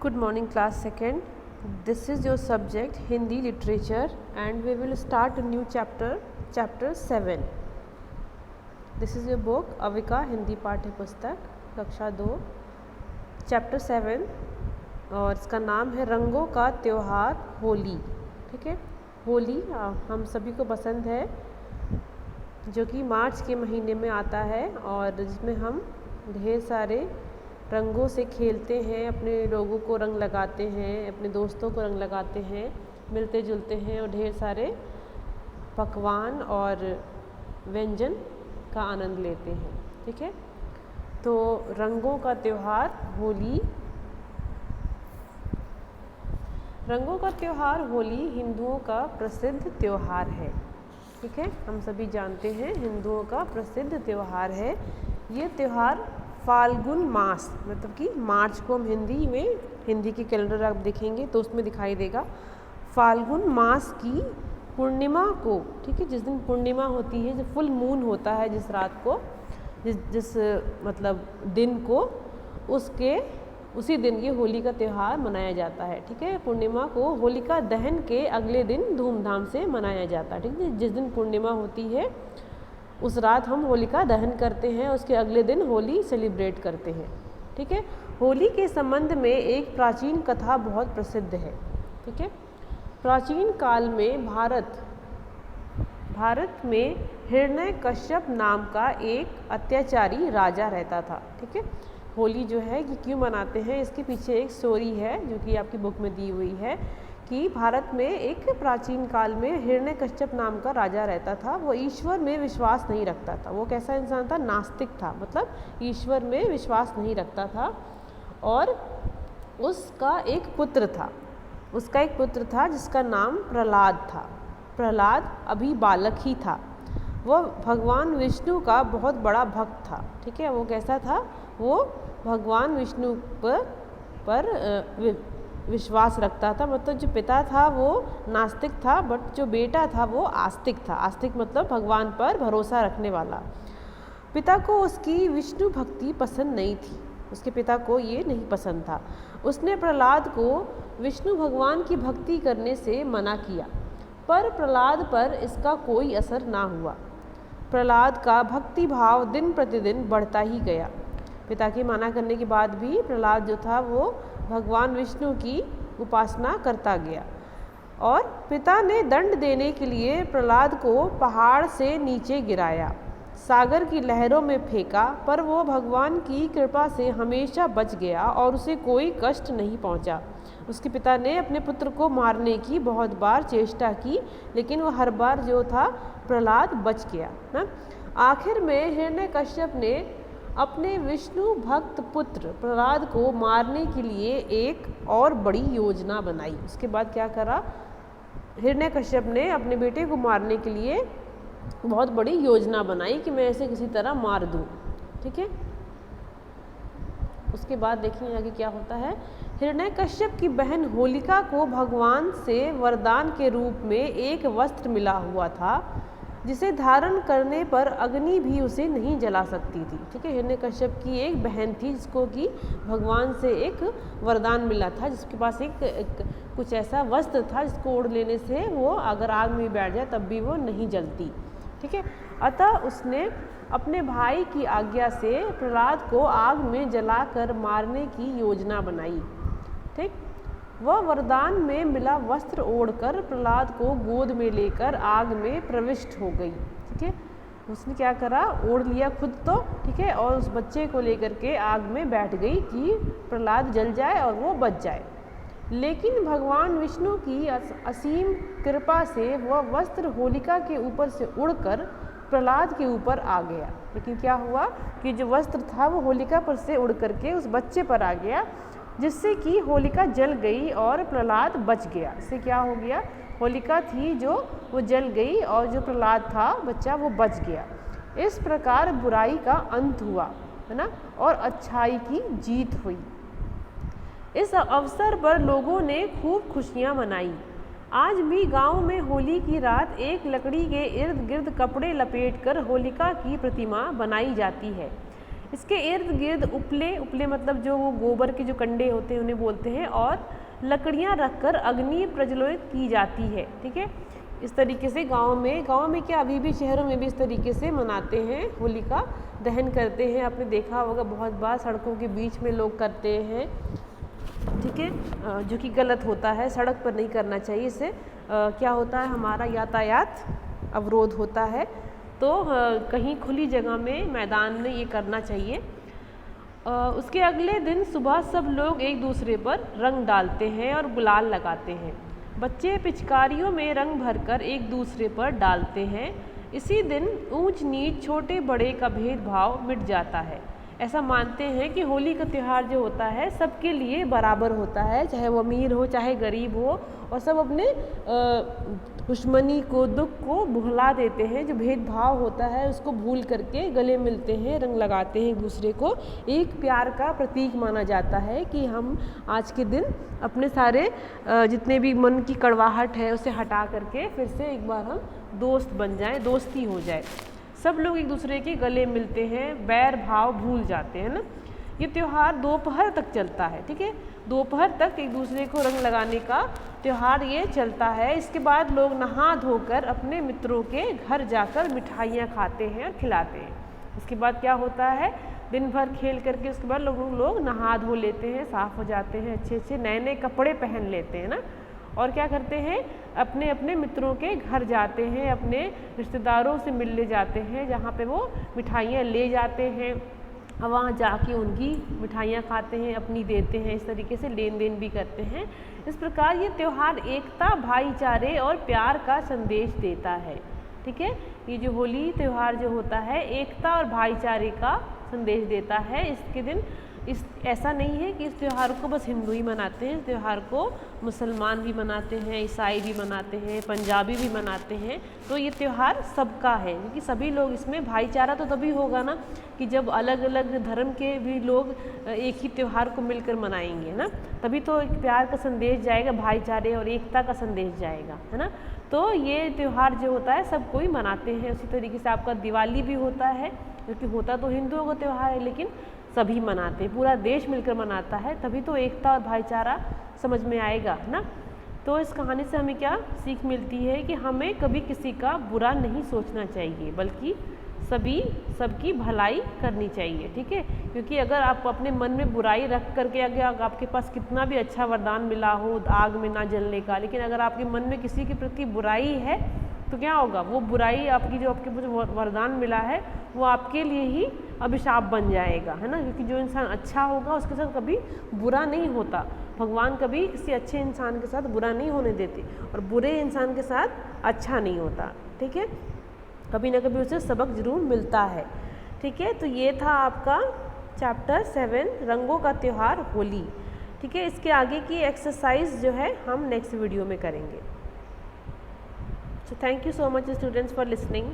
Good morning, class second. This is your subject Hindi literature, and we will start a new chapter 7. This is your book Avika Hindi पाठ्य पुस्तक कक्षा 2 chapter 7 और इसका नाम है रंगों का त्योहार होली। ठीक है, होली हम सभी को पसंद है, जो कि मार्च के महीने में आता है और जिसमें हम ढेर सारे रंगों से खेलते हैं, अपने लोगों को रंग लगाते हैं, अपने दोस्तों को रंग लगाते हैं, मिलते जुलते हैं और ढेर सारे पकवान और व्यंजन का आनंद लेते हैं। ठीक है, तो रंगों का त्योहार होली। रंगों का त्योहार होली हिंदुओं का प्रसिद्ध त्योहार है। ठीक है, हम सभी जानते हैं हिंदुओं का प्रसिद्ध त्योहार है। ये त्योहार फाल्गुन मास, मतलब कि मार्च को हम हिंदी के कैलेंडर आप देखेंगे तो उसमें दिखाई देगा फाल्गुन मास की पूर्णिमा को। ठीक है, जिस दिन पूर्णिमा होती है, जो फुल मून होता है, जिस रात को जिस मतलब दिन को, उसी दिन ये होली का त्यौहार मनाया जाता है। ठीक है, पूर्णिमा को होलिका दहन के अगले दिन धूमधाम से मनाया जाता है। ठीक है, जिस दिन पूर्णिमा होती है उस रात हम होलिका दहन करते हैं, उसके अगले दिन होली सेलिब्रेट करते हैं। ठीक है, होली के संबंध में एक प्राचीन कथा बहुत प्रसिद्ध है। ठीक है, प्राचीन काल में भारत में हिरण्यकश्यप नाम का एक अत्याचारी राजा रहता था। ठीक है, होली जो है कि क्यों मनाते हैं, इसके पीछे एक स्टोरी है जो कि आपकी बुक में दी हुई है कि भारत में एक प्राचीन काल में हिरण्यकश्यप नाम का राजा रहता था। वो ईश्वर में विश्वास नहीं रखता था। वो कैसा इंसान था? नास्तिक था, मतलब ईश्वर में विश्वास नहीं रखता था। और उसका एक पुत्र था जिसका नाम प्रहलाद था। प्रहलाद अभी बालक ही था। वो भगवान विष्णु का बहुत बड़ा भक्त था। ठीक है, वो कैसा था? वो भगवान विष्णु पर विश्वास रखता था। मतलब जो पिता था वो नास्तिक था, बट जो बेटा था वो आस्तिक था। आस्तिक मतलब भगवान पर भरोसा रखने वाला। पिता को उसकी विष्णु भक्ति पसंद नहीं थी। उसके पिता को ये नहीं पसंद था। उसने प्रहलाद को विष्णु भगवान की भक्ति करने से मना किया, पर प्रहलाद पर इसका कोई असर ना हुआ। प्रहलाद का भक्ति भाव दिन प्रतिदिन बढ़ता ही गया। पिता के मना करने के बाद भी प्रहलाद जो था वो भगवान विष्णु की उपासना करता गया। और पिता ने दंड देने के लिए प्रहलाद को पहाड़ से नीचे गिराया, सागर की लहरों में फेंका, पर वो भगवान की कृपा से हमेशा बच गया और उसे कोई कष्ट नहीं पहुंचा। उसके पिता ने अपने पुत्र को मारने की बहुत बार चेष्टा की, लेकिन वो हर बार जो था प्रहलाद बच गया ना। आखिर में हिरण्यकश्यप ने अपने विष्णु भक्त पुत्र प्रहलाद को मारने के लिए एक और बड़ी योजना बनाई। उसके बाद क्या करा? हिरण्यकश्यप ने अपने बेटे को मारने के लिए बहुत बड़ी योजना बनाई कि मैं इसे किसी तरह मार दूं। ठीक है, उसके बाद देखिए आगे क्या होता है। हिरण्यकश्यप की बहन होलिका को भगवान से वरदान के रूप में एक वस्त्र मिला हुआ था, जिसे धारण करने पर अग्नि भी उसे नहीं जला सकती थी। ठीक है, हिरण्यकश्यप की एक बहन थी जिसको कि भगवान से एक वरदान मिला था, जिसके पास एक कुछ ऐसा वस्त्र था जिसको ओढ़ लेने से वो अगर आग में बैठ जाए तब भी वो नहीं जलती। ठीक है, अतः उसने अपने भाई की आज्ञा से प्रहलाद को आग में जलाकर मारने की योजना बनाई। ठीक, वह वरदान में मिला वस्त्र ओढ़कर प्रहलाद को गोद में लेकर आग में प्रविष्ट हो गई। ठीक है, उसने क्या करा? ओढ़ लिया खुद तो, ठीक है, और उस बच्चे को लेकर के आग में बैठ गई कि प्रहलाद जल जाए और वो बच जाए। लेकिन भगवान विष्णु की असीम कृपा से वह वस्त्र होलिका के ऊपर से उड़कर प्रहलाद के ऊपर आ गया। लेकिन क्या हुआ कि जो वस्त्र था वो होलिका पर से उड़ करके उस बच्चे पर आ गया, जिससे कि होलिका जल गई और प्रहलाद बच गया। इससे क्या हो गया? होलिका थी जो वो जल गई और जो प्रहलाद था बच्चा वो बच गया। इस प्रकार बुराई का अंत हुआ, है ना, और अच्छाई की जीत हुई। इस अवसर पर लोगों ने खूब खुशियां मनाई। आज भी गांव में होली की रात एक लकड़ी के इर्द गिर्द कपड़े लपेटकर होलिका की प्रतिमा बनाई जाती है। इसके इर्द गिर्द उपले, उपले मतलब जो वो गोबर के जो कंडे होते हैं उन्हें बोलते हैं, और लकड़ियाँ रखकर अग्नि प्रज्वलित की जाती है। ठीक है, इस तरीके से गाँव में क्या अभी भी शहरों में भी इस तरीके से मनाते हैं, होलिका दहन करते हैं। आपने देखा होगा बहुत बार सड़कों के बीच में लोग करते हैं। ठीक है, जो कि गलत होता है, सड़क पर नहीं करना चाहिए। इससे क्या होता है, हमारा यातायात अवरोध होता है। तो कहीं खुली जगह में, मैदान में ये करना चाहिए। उसके अगले दिन सुबह सब लोग एक दूसरे पर रंग डालते हैं और गुलाल लगाते हैं। बच्चे पिचकारियों में रंग भरकर एक दूसरे पर डालते हैं। इसी दिन ऊंच नीच, छोटे बड़े का भेदभाव मिट जाता है। ऐसा मानते हैं कि होली का त्यौहार जो होता है सबके लिए बराबर होता है, चाहे वो अमीर हो चाहे गरीब हो, और सब अपने दुश्मनी को, दुख को भुला देते हैं। जो भेदभाव होता है उसको भूल करके गले मिलते हैं, रंग लगाते हैं एक दूसरे को। एक प्यार का प्रतीक माना जाता है कि हम आज के दिन अपने सारे जितने भी मन की कड़वाहट है उसे हटा करके फिर से एक बार हम दोस्त बन जाएं, दोस्ती हो जाए। सब लोग एक दूसरे के गले मिलते हैं, बैर भाव भूल जाते हैं ना। ये त्यौहार दोपहर तक चलता है। ठीक है, दोपहर तक एक दूसरे को रंग लगाने का त्यौहार ये चलता है। इसके बाद लोग नहा धोकर अपने मित्रों के घर जाकर मिठाइयाँ खाते हैं और खिलाते हैं। उसके बाद क्या होता है, दिन भर खेल करके उसके बाद लोग नहा धो लेते हैं, साफ़ हो जाते हैं, अच्छे अच्छे नए नए कपड़े पहन लेते हैं ना। और क्या करते हैं, अपने अपने मित्रों के घर जाते हैं, अपने रिश्तेदारों से मिलने जाते हैं, जहाँ पे वो मिठाइयाँ ले जाते हैं। वहाँ जाके उनकी मिठाइयाँ खाते हैं, अपनी देते हैं, इस तरीके से लेन देन भी करते हैं। इस प्रकार ये त्यौहार एकता, भाईचारे और प्यार का संदेश देता है। ठीक है, ये जो होली त्यौहार जो होता है एकता और भाईचारे का संदेश देता है। इसके दिन ऐसा नहीं है कि इस त्यौहार को बस हिंदू ही मनाते हैं, इस त्यौहार को मुसलमान भी मनाते हैं, ईसाई भी मनाते हैं, पंजाबी भी मनाते हैं। तो ये त्यौहार सबका है, क्योंकि सभी लोग इसमें, भाईचारा तो तभी होगा ना कि जब अलग अलग धर्म के भी लोग एक ही त्यौहार को मिलकर मनाएंगे ना, तभी तो एक प्यार का संदेश जाएगा, भाईचारे और एकता का संदेश जाएगा, है ना। तो ये त्यौहार जो होता है सब कोई मनाते हैं। उसी तरीके से आपका दिवाली भी होता है, क्योंकि होता तो हिंदुओं का त्यौहार है लेकिन सभी मनाते हैं, पूरा देश मिलकर मनाता है, तभी तो एकता और भाईचारा समझ में आएगा ना। तो इस कहानी से हमें क्या सीख मिलती है कि हमें कभी किसी का बुरा नहीं सोचना चाहिए, बल्कि सबकी भलाई करनी चाहिए। ठीक है, क्योंकि अगर आप अपने मन में बुराई रख करके, अगर आपके पास कितना भी अच्छा वरदान मिला हो आग में ना जलने का, लेकिन अगर आपके मन में किसी के प्रति बुराई है तो क्या होगा, वो बुराई आपकी जो आपके वरदान मिला है वो आपके लिए ही अभिशाप बन जाएगा, है ना। क्योंकि जो इंसान अच्छा होगा उसके साथ कभी बुरा नहीं होता। भगवान कभी किसी अच्छे इंसान के साथ बुरा नहीं होने देते, और बुरे इंसान के साथ अच्छा नहीं होता। ठीक है, कभी ना कभी उसे सबक जरूर मिलता है। ठीक है, तो ये था आपका चैप्टर 7 रंगों का त्यौहार होली। ठीक है, इसके आगे की एक्सरसाइज जो है हम नेक्स्ट वीडियो में करेंगे। So thank you so much students for listening.